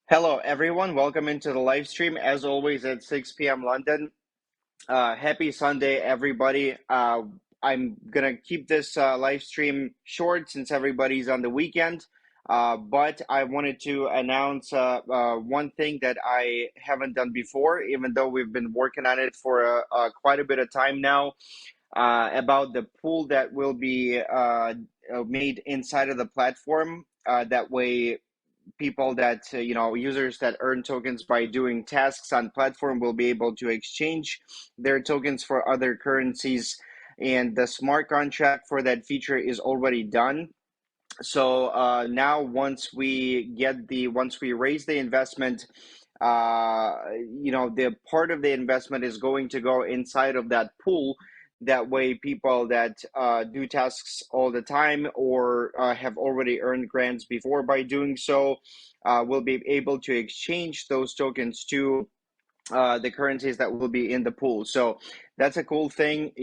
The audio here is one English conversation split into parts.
Hello, everyone. Welcome into the live stream. As always, at 6 p.m. London. Happy Sunday, everybody. I'm gonna keep this live stream short since everybody's on the weekend. But I wanted to announce one thing that I haven't done before, even though we've been working on it for quite a bit of time now, about the pool that will be made inside of the platform. That way, people that users that earn tokens by doing tasks on platform will be able to exchange their tokens for other currencies, and the smart contract for that feature is already done. So now once we raise the investment, the part of the investment is going to go inside of that pool. That way, people that do tasks all the time or have already earned grants before by doing so will be able to exchange those tokens to the currencies that will be in the pool. So that's a cool thing.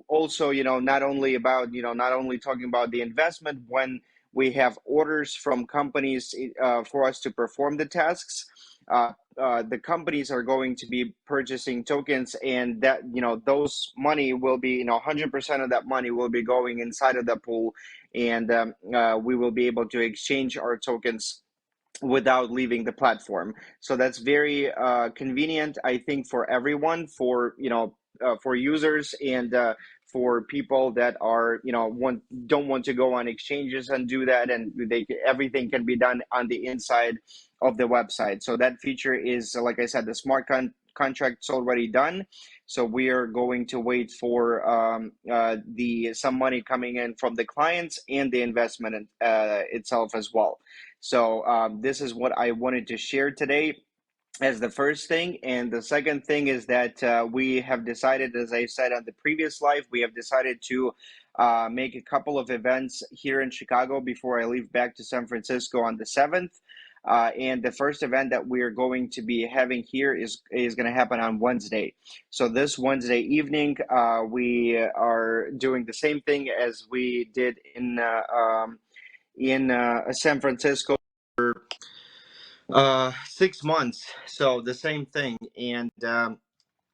Also, not only talking about the investment when we have orders from companies for us to perform the tasks. The companies are going to be purchasing tokens, and that those money will be 100% of that money will be going inside of the pool, and we will be able to exchange our tokens without leaving the platform. So that's very convenient, I think, for everyone, for users, and for people that are don't want to go on exchanges and do that, and everything can be done on the inside of the website. So that feature is, like I said, the smart contract's already done. So we are going to wait for the some money coming in from the clients and the investment itself as well. So this is what I wanted to share today as the first thing. And the second thing is that we have decided, as I said on the previous live, we have decided to make a couple of events here in Chicago before I leave back to San Francisco on the 7th. And the first event that we're going to be having here is going to happen on Wednesday. So this Wednesday evening, we are doing the same thing as we did in San Francisco for 6 months. So the same thing, and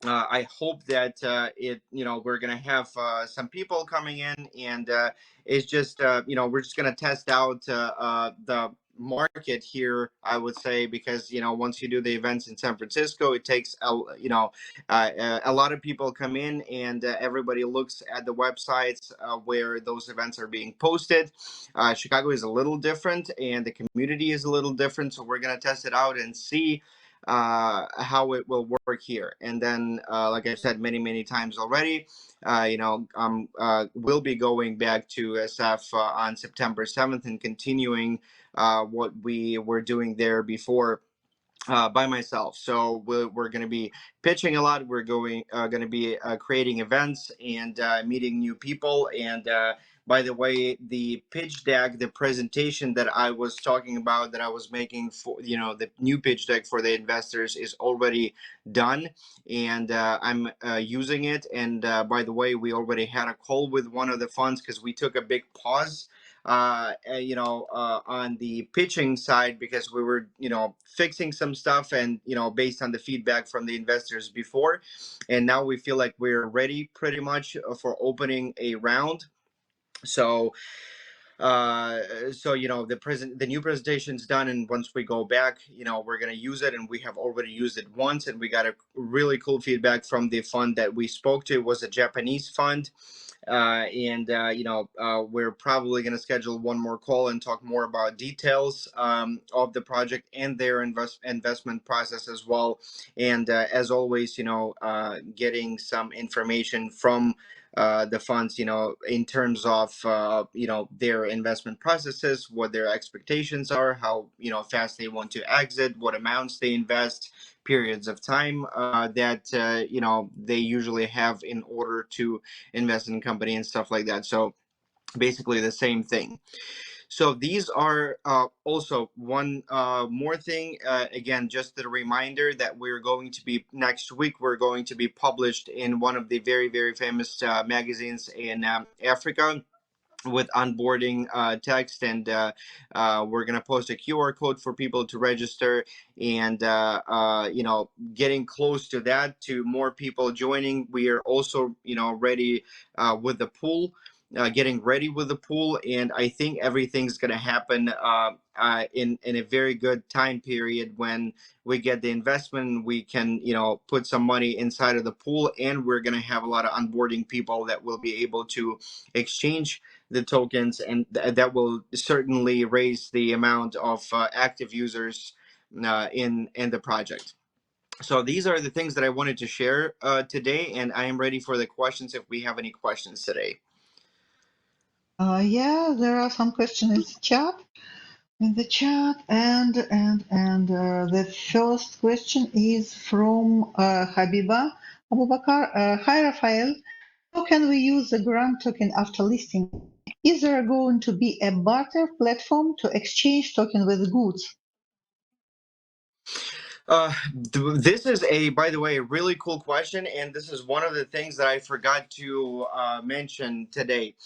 I hope that we're gonna have some people coming in, and it's just we're just gonna test out the market here, I would say, because once you do the events in San Francisco, it takes a lot of people come in, and everybody looks at the websites where those events are being posted. Chicago is a little different, and the community is a little different, so we're gonna test it out and see how it will work here. And then, like I said many times already, we'll be going back to SF on September 7th and continuing what we were doing there before by myself. So we're going to be pitching a lot. We're going to be creating events and meeting new people. And by the way, the pitch deck, the presentation that I was talking about, that I was making for the new pitch deck for the investors, is already done, and I'm using it. And by the way, we already had a call with one of the funds because we took a big pause on the pitching side, because we were, fixing some stuff, and, based on the feedback from the investors before. And now we feel like we're ready pretty much for opening a round. So the new presentation's done, and once we go back, we're going to use it, and we have already used it once, and we got a really cool feedback from the fund that we spoke to. It was a Japanese fund, and we're probably going to schedule one more call and talk more about details of the project and their investment process as well. And as always, getting some information from the funds, in terms of their investment processes, what their expectations are, how fast they want to exit, what amounts they invest, periods of time that they usually have in order to invest in a company, and stuff like that. So basically the same thing. So these are also one more thing. Again, just a reminder that we're going to be next week. We're going to be published in one of the very famous magazines in Africa. with onboarding text, and we're going to post a QR code for people to register, and getting close to that, to more people joining. We are also ready with the pool, getting ready with the pool, and I think everything's going to happen in a very good time period. When we get the investment, we can put some money inside of the pool, and we're going to have a lot of onboarding people that will be able to exchange the tokens, and that will certainly raise the amount of active users in the project. So these are the things that I wanted to share today, and I am ready for the questions if we have any questions today. Yeah, there are some questions in the chat, and the first question is from Habiba Abubakar. Hi, Rafael. How can we use the grant token after listing? Is there going to be a barter platform to exchange token with goods? This is by the way, a really cool question, and this is one of the things that I forgot to mention today.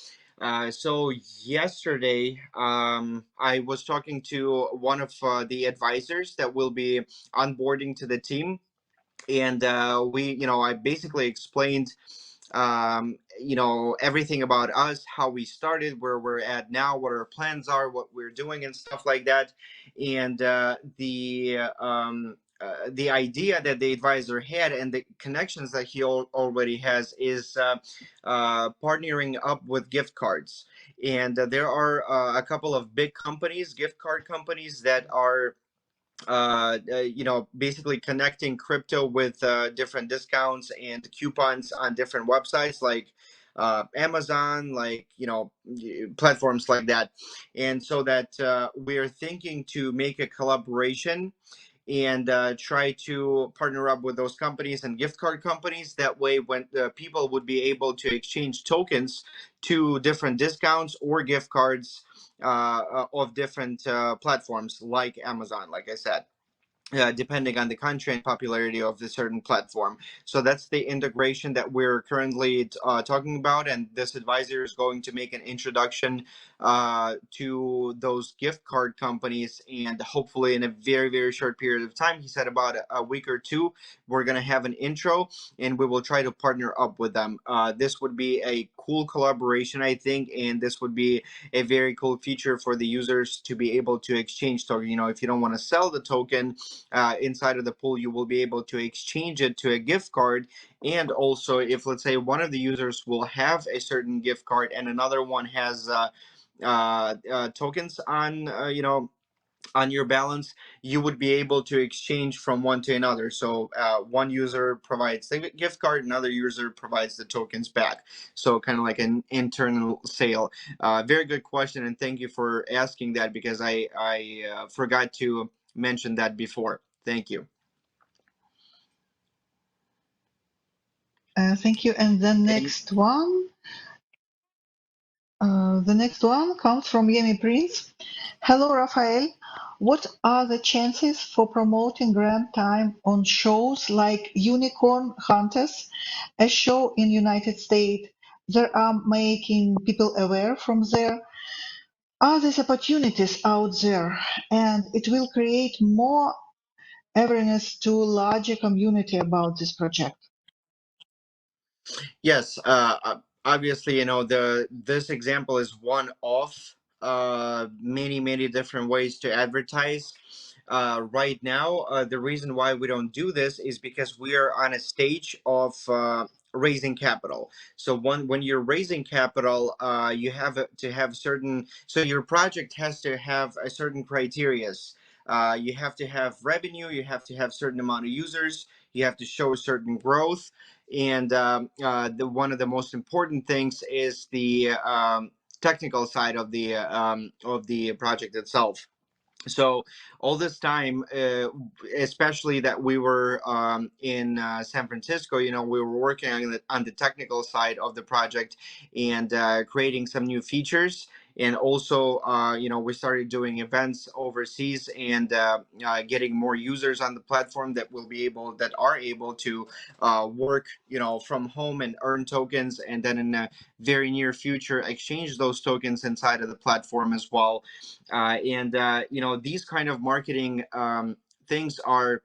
So yesterday, I was talking to one of the advisors that will be onboarding to the team, and I basically explained everything about us, how we started, where we're at now, what our plans are, what we're doing, and stuff like that. And the idea that the advisor had, and the connections that he already has, is partnering up with gift cards. And there are a couple of big companies, gift card companies, that are basically connecting crypto with different discounts and coupons on different websites, like Amazon, like platforms like that. And so that we're thinking to make a collaboration and try to partner up with those companies and gift card companies. That way, when people would be able to exchange tokens to different discounts or gift cards of different platforms like Amazon, like I said, depending on the country and popularity of the certain platform. So that's the integration that we're currently talking about, and this advisor is going to make an introduction to those gift card companies, and hopefully in a very, very short period of time, he said about a week or two, we're going to have an intro, and we will try to partner up with them. This would be a cool collaboration, I think, and this would be a very cool feature for the users to be able to exchange token. If you don't want to sell the token inside of the pool, you will be able to exchange it to a gift card. And also, if let's say one of the users will have a certain gift card and another one has tokens on your balance, you would be able to exchange from one to another. So one user provides the gift card, another user provides the tokens back. So kind of like an internal sale. Very good question, and thank you for asking that, because I forgot to mention that before. Thank you. Thank you. And And the next one comes from Yemi Prince. Hello, Rafael. What are the chances for promoting Grand Time on shows like Unicorn Hunters, a show in United States that are making people aware from there? Are these opportunities out there, and it will create more awareness to larger community about this project? yes, obviously, this example is one of many, many different ways to advertise. Right now, the reason why we don't do this is because we are on a stage of raising capital. So when you're raising capital, you have to have certain. So your project has to have a certain criterias. You have to have revenue. You have to have certain amount of users. You have to show certain growth, and the one of the most important things is the technical side of the project itself. So all this time, especially that we were in San Francisco, we were working on the technical side of the project, and creating some new features. And also, we started doing events overseas and getting more users on the platform that are able to work, from home and earn tokens, and then in the very near future exchange those tokens inside of the platform as well. And these kind of marketing things are,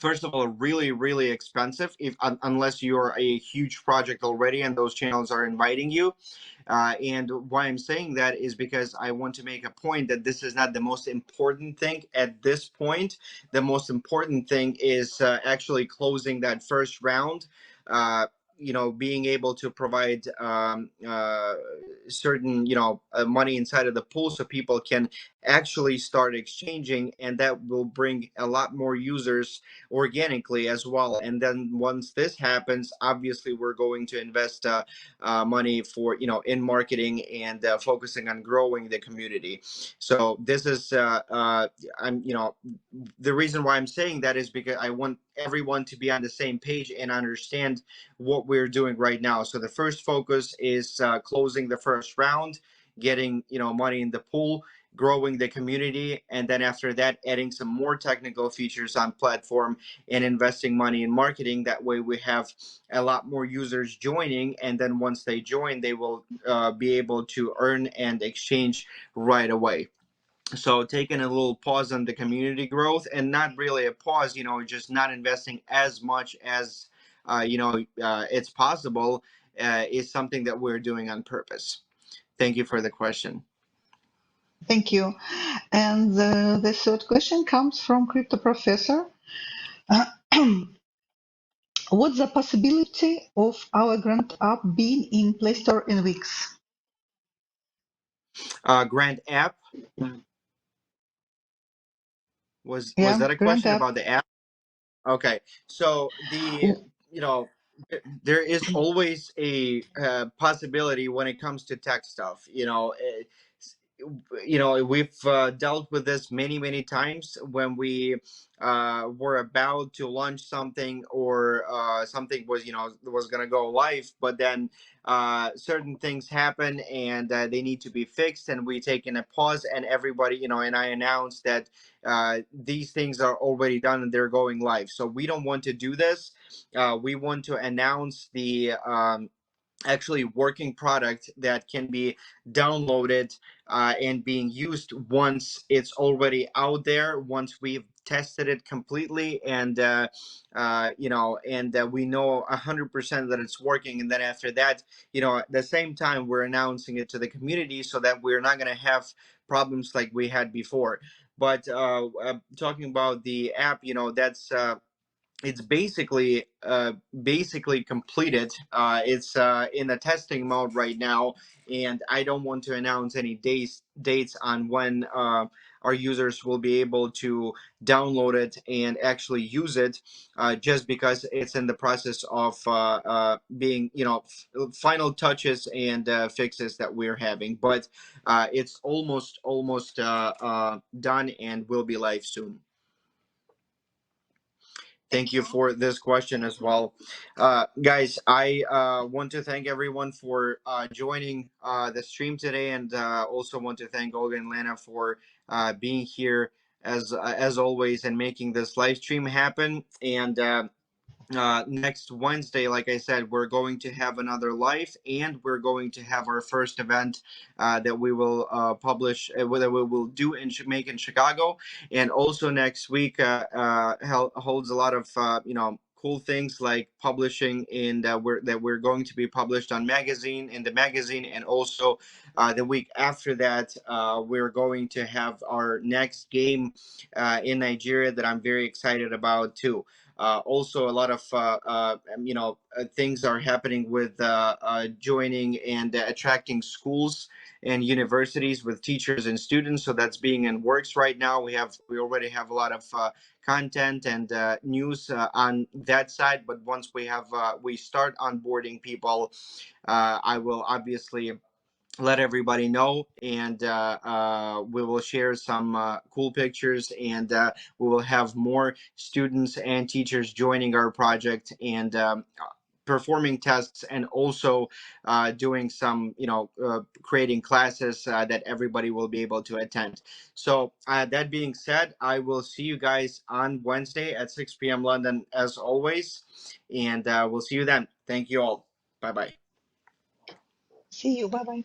first of all, really really expensive, if unless you're a huge project already and those channels are inviting you. And why I'm saying that is because I want to make a point that this is not the most important thing at this point. The most important thing is actually closing that first round. Uh, being able to provide certain, money inside of the pool so people can actually start exchanging, and that will bring a lot more users organically as well. And then once this happens, obviously we're going to invest money for, in marketing and focusing on growing the community. So this is I'm the reason why I'm saying that is because I want everyone to be on the same page and understand what we're doing right now. So the first focus is closing the first round, getting money in the pool, growing the community, and then after that adding some more technical features on platform and investing money in marketing. That way we have a lot more users joining, and then once they join they will be able to earn and exchange right away. So taking a little pause on the community growth, and not really a pause, just not investing as much as it's possible, is something that we're doing on purpose. Thank you for the question. Thank you. And the third question comes from Crypto Professor. What's the possibility of our grant app being in Play Store in weeks? Grant app, was Yeah, that a grant question app. about the app? Okay, so you know there is always a possibility when it comes to tech stuff. We've dealt with this many many times when we were about to launch something, or something was going to go live, but then certain things happen and they need to be fixed, and we take in a pause, and everybody, and I announce that these things are already done and they're going live. So we don't want to do this. We want to announce the actually working product that can be downloaded and being used once it's already out there, once we've tested it completely, and we know 100% that it's working. And then after that, at the same time we're announcing it to the community so that we're not going to have problems like we had before. But talking about the app, that's it's basically completed. It's in the testing mode right now, and I don't want to announce any dates on when our users will be able to download it and actually use it, just because it's in the process of being, final touches and fixes that we're having. But it's almost done and will be live soon. Thank you for this question as well. Guys, I want to thank everyone for joining the stream today, and also want to thank Olga and Lana for being here as always and making this live stream happen. And next Wednesday, like I said, we're going to have another live, and we're going to have our first event that we will publish, that we will do make in Chicago. And also next week holds a lot of cool things like publishing in that we're going to be published on magazine in the magazine. And also the week after that, we're going to have our next game in Nigeria that I'm very excited about too. Also, a lot of things are happening with joining and attracting schools and universities with teachers and students. So that's being in works right now. We already have a lot of content and news on that side. But once we start onboarding people, I will obviously let everybody know, and we will share some cool pictures, and we will have more students and teachers joining our project. And performing tests and also doing some, creating classes that everybody will be able to attend. So that being said, I will see you guys on Wednesday at 6 p.m. London as always, and we'll see you then. Thank you all. Bye bye. See you. Bye bye.